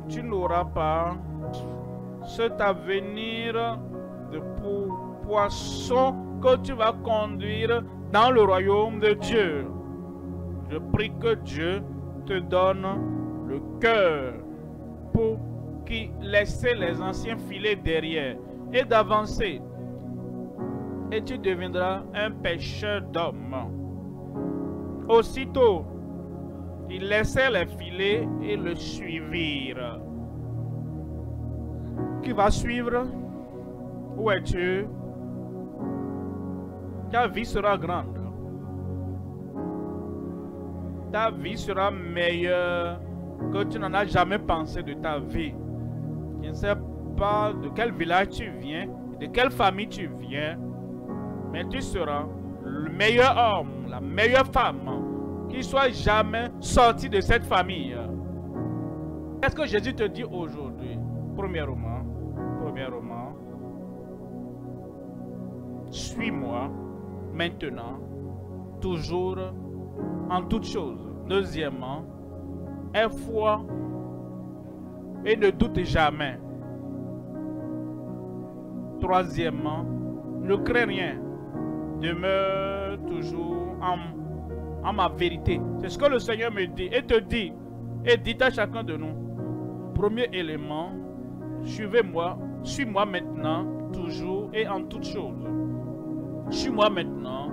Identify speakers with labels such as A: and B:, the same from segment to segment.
A: tu n'auras pas cet avenir de poisson que tu vas conduire dans le royaume de Dieu. Je prie que Dieu te donne le cœur pour laisser les anciens filets derrière et d'avancer. Et tu deviendras un pêcheur d'hommes. Aussitôt, ils laissèrent les filets et le suivirent. Qui va suivre? Où es-tu? Ta vie sera grande. Ta vie sera meilleure que tu n'en as jamais pensé de ta vie. Je ne sais pas de quel village tu viens, de quelle famille tu viens, mais tu seras le meilleur homme, la meilleure femme qui soit jamais sorti de cette famille. Qu'est-ce que Jésus te dit aujourd'hui? Premièrement, suis-moi maintenant, toujours, en toutes choses. Deuxièmement, aie foi et ne doute jamais. Troisièmement, ne crains rien. Demeure toujours en ma vérité. C'est ce que le Seigneur me dit et te dit. Et dit à chacun de nous. Premier élément, suivez-moi, suis-moi maintenant, toujours et en toutes choses. Suis-moi maintenant.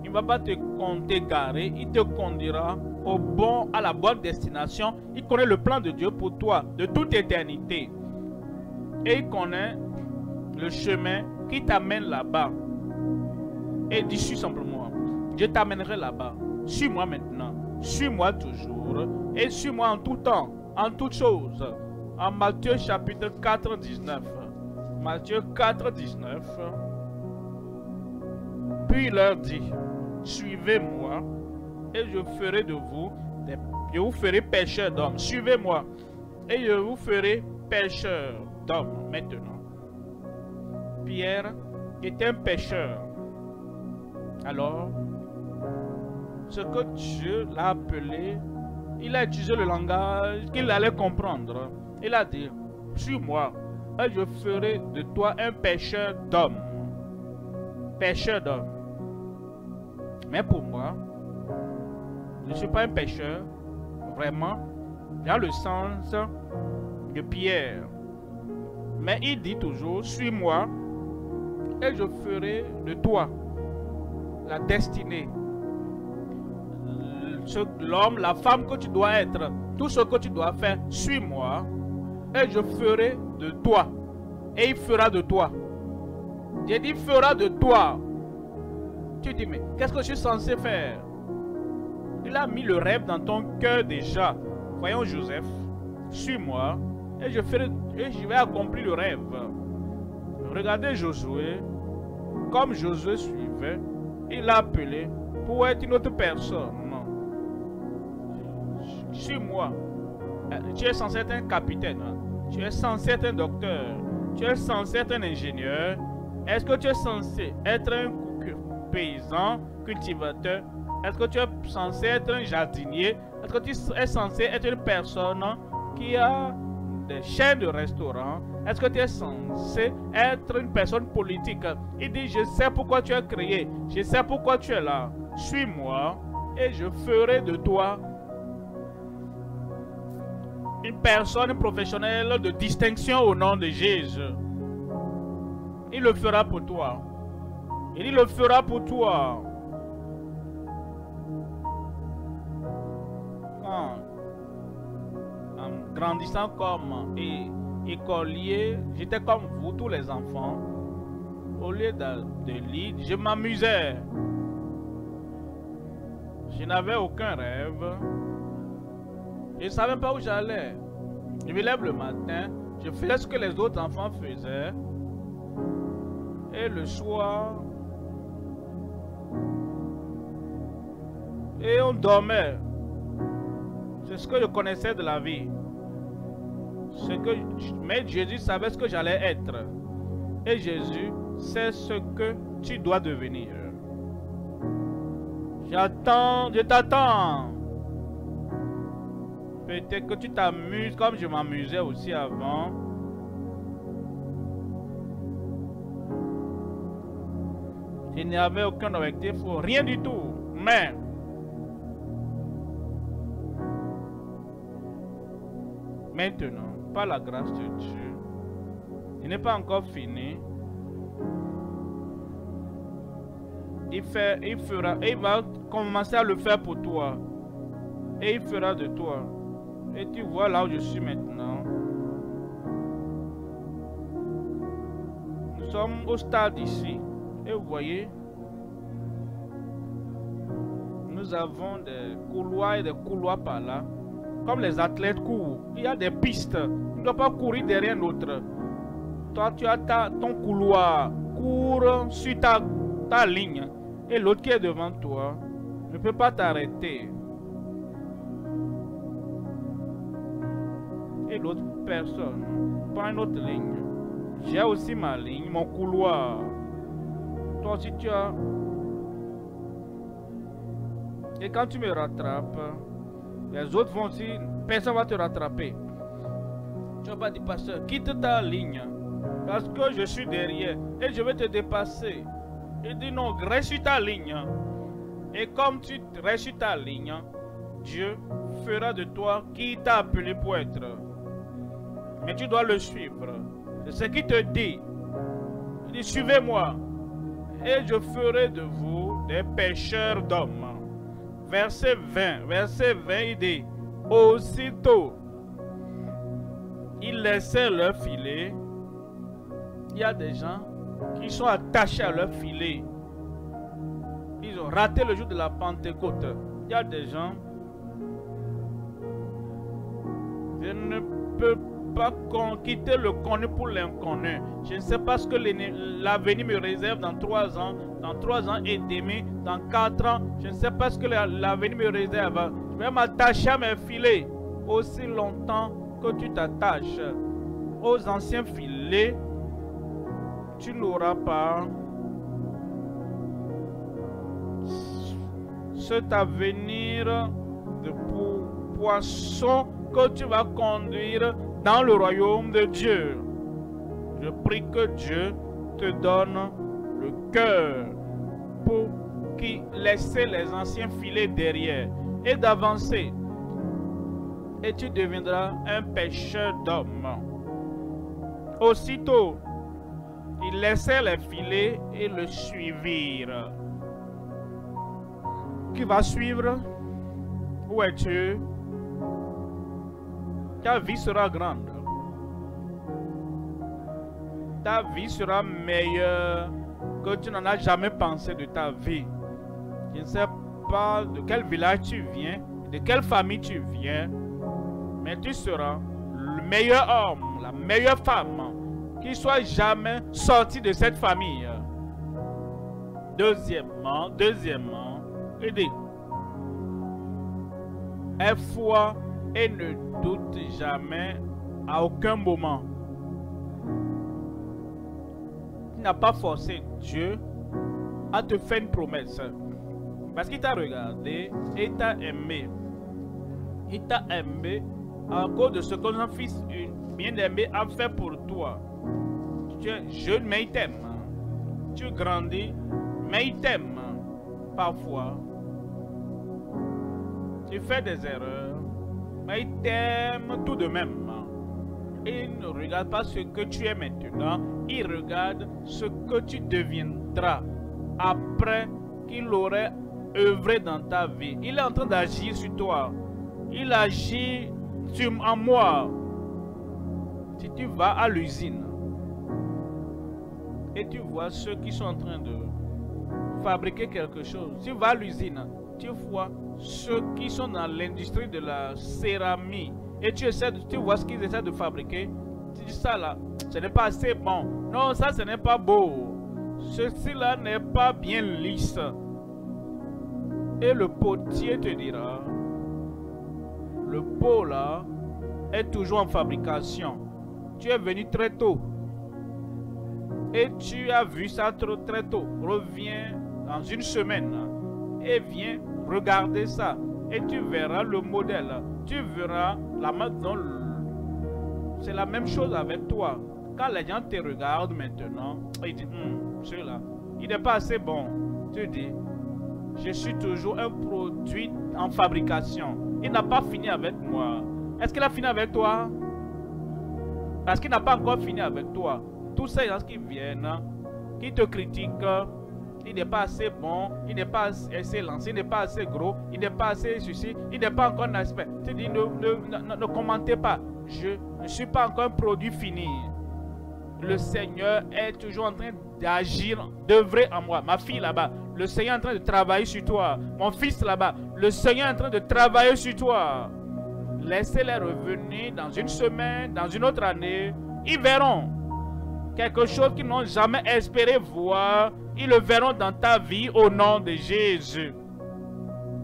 A: Il ne va pas te t'égarer, il te conduira à la bonne destination. Il connaît le plan de Dieu pour toi de toute éternité. Et il connaît le chemin qui t'amène là-bas. Et dis, suis simplement, je t'amènerai là-bas. Suis-moi maintenant, suis-moi toujours, et suis-moi en tout temps, en toutes choses. En Matthieu chapitre 4, 19. Matthieu 4, 19. Puis il leur dit, suivez-moi, et je ferai de vous, je vous ferai pêcheurs d'hommes. Suivez-moi, et je vous ferai pêcheurs d'hommes. Maintenant, Pierre était un pêcheur. Alors, ce que Dieu l'a appelé, il a utilisé le langage qu'il allait comprendre. Il a dit, suis-moi, et je ferai de toi un pêcheur d'hommes. Pêcheur d'hommes. Mais pour moi, je ne suis pas un pêcheur, vraiment, dans le sens de Pierre. Mais il dit toujours, suis-moi, et je ferai de toi la destinée. L'homme, la femme que tu dois être, tout ce que tu dois faire, suis-moi, et je ferai de toi. Et il fera de toi. J'ai dit, fera de toi. Tu dis, mais qu'est-ce que je suis censé faire? Il a mis le rêve dans ton cœur déjà. Voyons Joseph, suis-moi, et je vais accomplir le rêve. Regardez Josué, comme Josué suivait, il l'a appelé pour être une autre personne. Suis-moi. Tu es censé être un capitaine. Tu es censé être un docteur. Tu es censé être un ingénieur. Est-ce que tu es censé être un paysan, cultivateur? Est-ce que tu es censé être un jardinier? Est-ce que tu es censé être une personne qui a des chaînes de restaurants? Est-ce que tu es censé être une personne politique? Il dit, je sais pourquoi tu es créé. Je sais pourquoi tu es là. Suis-moi et je ferai de toi une personne professionnelle de distinction au nom de Jésus. Il le fera pour toi. Il le fera pour toi. En grandissant comme écolier, j'étais comme vous, tous les enfants. Au lieu de lire, je m'amusais. Je n'avais aucun rêve. Je ne savais pas où j'allais. Je me lève le matin, je faisais ce que les autres enfants faisaient. Et le soir, et on dormait. C'est ce que je connaissais de la vie. Mais Jésus savait ce que j'allais être. Et Jésus sait ce que tu dois devenir. Je t'attends. Peut-être que tu t'amuses comme je m'amusais aussi avant. Je n'avais aucun objectif, rien du tout. Mais maintenant, par la grâce de Dieu, il n'est pas encore fini. Il va commencer à le faire pour toi. Et il fera de toi. Et tu vois là où je suis maintenant. Nous sommes au stade ici. Et vous voyez, nous avons des couloirs et des couloirs par là. Comme les athlètes courent. Il y a des pistes. Tu ne dois pas courir derrière l'autre. Toi, tu as ton couloir. Cours sur ta ligne. Et l'autre qui est devant toi ne peut pas t'arrêter. Et l'autre personne prend une autre ligne. J'ai aussi ma ligne, mon couloir. Toi aussi tu as. Et quand tu me rattrapes, les autres vont aussi. Personne ne va te rattraper. Tu vas pas dire, pasteur, quitte ta ligne. Parce que je suis derrière et je vais te dépasser. Il dit non, reste sur ta ligne. Et comme tu restes sur ta ligne, Dieu fera de toi qui t'a appelé pour être. Mais tu dois le suivre. C'est ce qu'il te dit. Il dit, suivez-moi. Et je ferai de vous des pêcheurs d'hommes. Verset 20. Verset 20, il dit, aussitôt, ils laissaient leur filet. Il y a des gens qui sont attachés à leur filet. Ils ont raté le jour de la Pentecôte. Il y a des gens. Je ne peux pas quitter le connu pour l'inconnu. Je ne sais pas ce que l'avenir me réserve dans 3 ans, dans 3 ans et demi, dans 4 ans. Je ne sais pas ce que l'avenir me réserve. Je vais m'attacher à mes filets aussi longtemps que tu t'attaches aux anciens filets. Tu n'auras pas cet avenir de poisson que tu vas conduire dans le royaume de Dieu. Je prie que Dieu te donne le cœur pour laisser les anciens filets derrière et d'avancer. Et tu deviendras un pêcheur d'hommes. Aussitôt, ils laissèrent les filets et le suivirent. Qui va suivre? Où es-tu? Ta vie sera grande. Ta vie sera meilleure que tu n'en as jamais pensé de ta vie. Je ne sais pas de quel village tu viens, de quelle famille tu viens, mais tu seras le meilleur homme, la meilleure femme qui soit jamais sorti de cette famille. Deuxièmement, il dit, aie foi et ne doute jamais à aucun moment. Tu n'as pas forcé Dieu à te faire une promesse. Parce qu'il t'a regardé et t'a aimé. Il t'a aimé à cause de ce que son fils bien-aimé a fait pour toi. Tu es jeune, mais il t'aime. Tu grandis, mais il t'aime. Parfois, tu fais des erreurs, mais il t'aime tout de même. Et il ne regarde pas ce que tu es maintenant, il regarde ce que tu deviendras après qu'il aurait œuvré dans ta vie. Il est en train d'agir sur toi. Il agit en moi. Si tu vas à l'usine et tu vois ceux qui sont en train de fabriquer quelque chose, tu vas à l'usine, tu vois ceux qui sont dans l'industrie de la céramique et tu vois ce qu'ils essaient de fabriquer. Tu dis ça là, ce n'est pas assez bon. Non, ça ce n'est pas beau. Ceci là n'est pas bien lisse. Et le potier te dira, le pot là est toujours en fabrication. Tu es venu très tôt et tu as vu ça très tôt. Reviens dans une semaine et viens regarder ça. et tu verras le modèle. Tu verras la maison. C'est la même chose avec toi. Quand les gens te regardent maintenant, ils disent, celui-là, il n'est pas assez bon. Tu dis, je suis toujours un produit en fabrication. Il n'a pas fini avec moi. Est-ce qu'il a fini avec toi? Parce qu'il n'a pas encore fini avec toi. Tous ces gens qui viennent, qui te critiquent, il n'est pas assez bon, il n'est pas assez lancé, il n'est pas assez gros, il n'est pas assez ceci, il n'est pas encore un aspect. Tu dis, ne commentez pas. Je ne suis pas encore un produit fini. Le Seigneur est toujours en train d'agir, d'œuvrer en moi. Ma fille là-bas, le Seigneur est en train de travailler sur toi. Mon fils là-bas, le Seigneur est en train de travailler sur toi. Laissez-les revenir dans une semaine, dans une autre année. Ils verront quelque chose qu'ils n'ont jamais espéré voir. Ils le verront dans ta vie au nom de Jésus.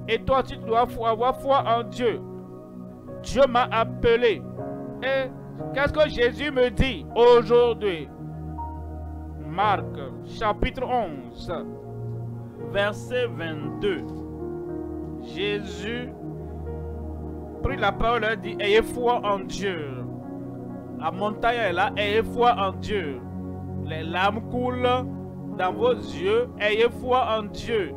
A: Et toi, tu dois avoir foi en Dieu. Dieu m'a appelé. Et qu'est-ce que Jésus me dit aujourd'hui? Marc, chapitre 11, verset 22. Jésus prit la parole et dit, ayez foi en Dieu. La montagne est là, ayez foi en Dieu. Les larmes coulent dans vos yeux, ayez foi en Dieu.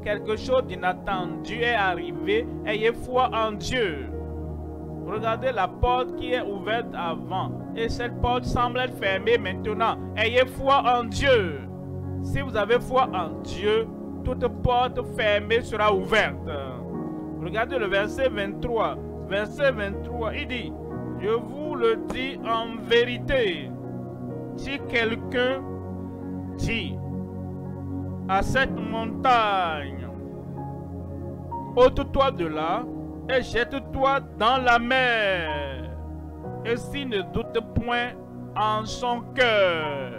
A: Quelque chose d'inattendu est arrivé, ayez foi en Dieu. Regardez la porte qui est ouverte avant et cette porte semble être fermée maintenant. Ayez foi en Dieu. Si vous avez foi en Dieu, toute porte fermée sera ouverte. Regardez le verset 23. Verset 23, il dit, je vous le dis en vérité, si quelqu'un dit à cette montagne, ôte-toi de là et jette-toi dans la mer, et s'il ne doute point en son cœur,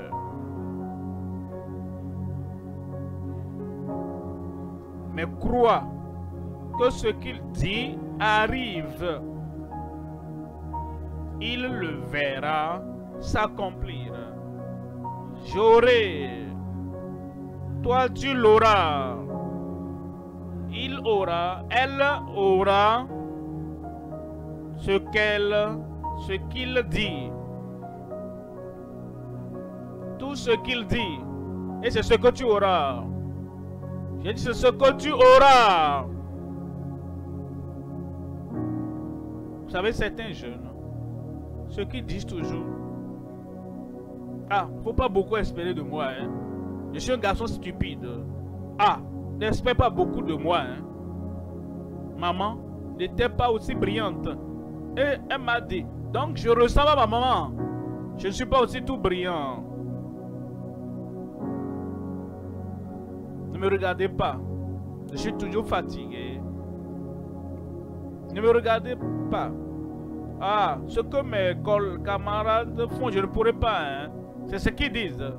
A: mais croit que ce qu'il dit arrive, il le verra s'accomplir. J'aurai, toi tu l'auras, il aura, elle aura ce qu'il dit. Tout ce qu'il dit, et c'est ce que tu auras. J'ai dit c'est ce que tu auras. Vous savez, certains jeunes, ceux qui disent toujours, ah, faut pas beaucoup espérer de moi, hein. Je suis un garçon stupide. Ah, n'espère pas beaucoup de moi, hein. Maman n'était pas aussi brillante. Et elle m'a dit, donc je ressemble à ma maman. Je ne suis pas aussi tout brillant. Ne me regardez pas. Je suis toujours fatigué. Ne me regardez pas. Ah, ce que mes camarades font, je ne pourrais pas, hein. C'est ce qu'ils disent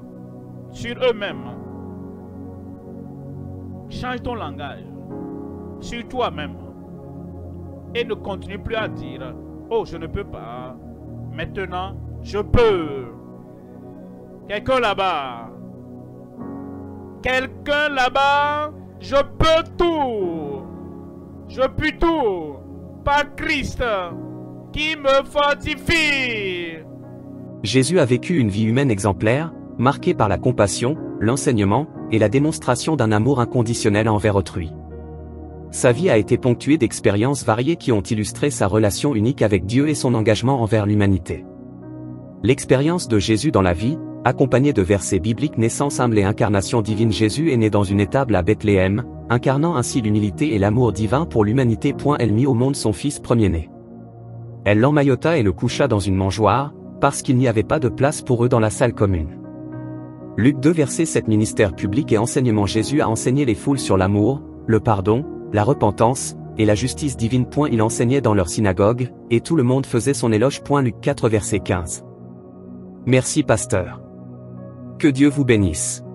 A: sur eux-mêmes. Change ton langage sur toi-même et ne continue plus à dire, oh, je ne peux pas. Maintenant, je peux. Quelqu'un là-bas. Quelqu'un là-bas, je peux tout. Je puis tout par Christ qui me fortifie.
B: Jésus a vécu une vie humaine exemplaire, marquée par la compassion, l'enseignement et la démonstration d'un amour inconditionnel envers autrui. Sa vie a été ponctuée d'expériences variées qui ont illustré sa relation unique avec Dieu et son engagement envers l'humanité. L'expérience de Jésus dans la vie, accompagnée de versets bibliques naissance humble et incarnation divine. Jésus est né dans une étable à Bethléem, incarnant ainsi l'humilité et l'amour divin pour l'humanité. Elle mit au monde son fils premier-né. Elle l'emmaillota et le coucha dans une mangeoire, parce qu'il n'y avait pas de place pour eux dans la salle commune. Luc 2 verset 7. Ministère public et enseignement. Jésus a enseigné les foules sur l'amour, le pardon, la repentance, et la justice divine. Il enseignait dans leur synagogue, et tout le monde faisait son éloge. Luc 4 verset 15. Merci pasteur. Que Dieu vous bénisse.